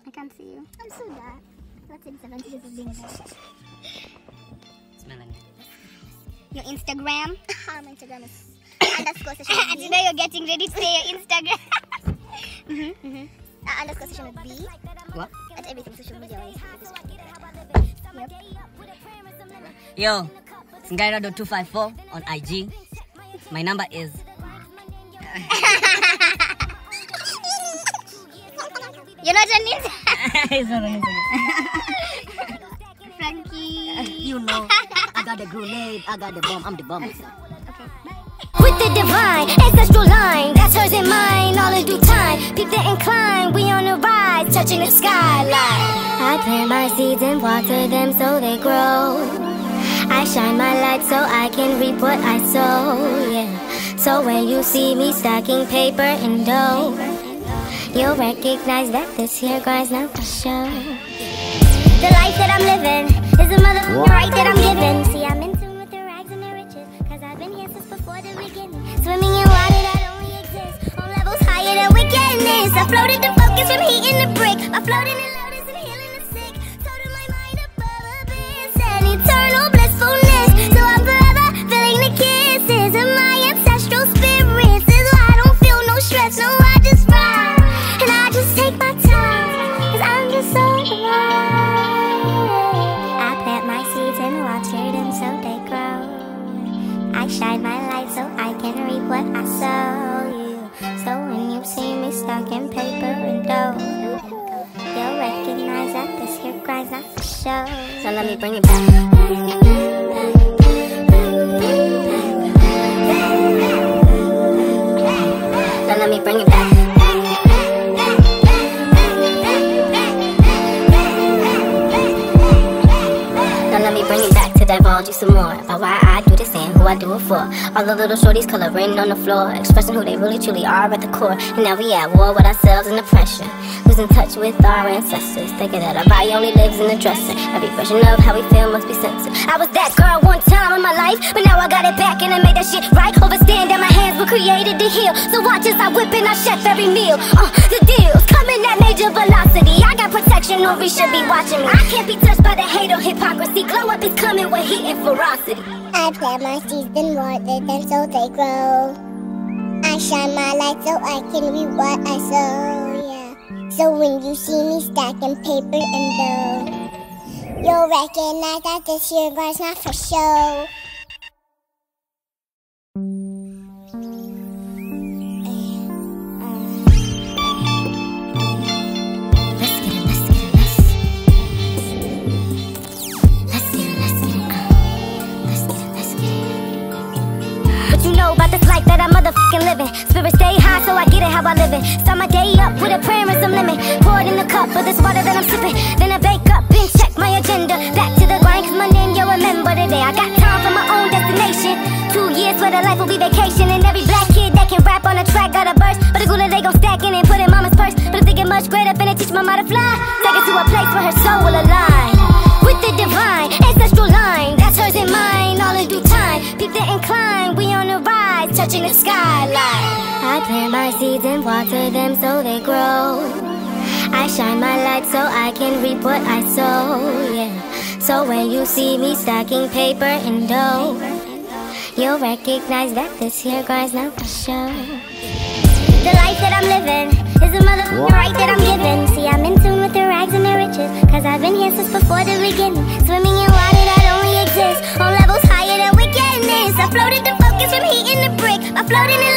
I can't see you. I'm so dark. What's disadvantages of being dark? Smelling it. Your Instagram? My Instagram is underscore session with B. Today you're getting ready to say your Instagram. Underscore session with B. What? At everything social media. Yep. Yo, Singaira.254 on IG. My number is... You're not on Instagram? It's not on Instagram. Frankie. You know, I got the grenade, I got the bomb, I'm the bomb. Okay. With the divine ancestral line, that's hers and mine, all in due time. Peep the incline, we on the rise, touching the skyline. I plant my seeds and water them so they grow. I shine my light so I can reap what I sow, yeah. So when you see me stacking paper and dough, you'll recognize that this here grind's not for show. The life that I'm living is a motherfucking right that I'm giving. See, I'm in tune with the rags and the riches, cause I've been here since before the beginning. Swimming in water that only exists on levels higher than wickedness. I floated the focus from heating the brick by floating in lotus and healing the sick. Total my mind above abyss and eternal blissfulness. So I'm forever feeling the kisses of my ancestral spirits. This is why I don't feel no stress, no, I just ride. And I just take my time, cause I'm just so alive. I plant my seeds and water them so they grow. I shine my light so I can reap what I sow, yeah. So when you see me stuck in paper and dough, you'll recognize that this here grind's not for show. So let me bring it back. So let me bring it back. Let me bring it back to divulge you some more about why I do this and who I do it for. All the little shorties coloring on the floor, expressing who they really truly are at the core. And now we at war with ourselves and the pressure, losing touch with our ancestors, thinking that our body only lives in the dresser. Every version of how we feel must be censored. I was that girl one time in my life, but now I got it back and I made that shit right. Overstand that my hands were created to heal, so watch as I whip and I chef every meal. The deal's coming at major velocity. I got protection, or we should be watching me. I can't be touched by the hate or hypocrisy. Glow up is coming with heat and ferocity. I plant my seeds and water them so they grow. I shine my light so I can reap what I sow, yeah. So when you see me stacking paper and dough, you'll recognize that this here grind's not for show. About this life that I motherfucking living. Spirit stay high so I get it how I live it. Start my day up with a prayer and some lemon. Pour it in the cup of this water that I'm sipping. Then I bake up and check my agenda. Back to the grind cause my name you'll remember today. I got time for my own destination. 2 years where the life will be vacation. And every black kid that can rap on a track got a burst. But the gula they gon' stack in and put in mama's purse. But if they get much greater finna teach mama to fly. Take her to a place where her soul will align with the divine ancestral line, that's hers and mine, all in due time. Peep the incline, we on the rise, touching the skyline. I plant my seeds and water them so they grow. I shine my light so I can reap what I sow, yeah. So when you see me stacking paper and dough, you'll recognize that this here grind's not for show. The life that I'm living is a motherfucking right that I'm giving. See, I'm in tune with the rags and the riches, cause I've been here since before the beginning. Swimming in water that only exists on levels higher than wickedness. I floated the focus from heating the brick by floating in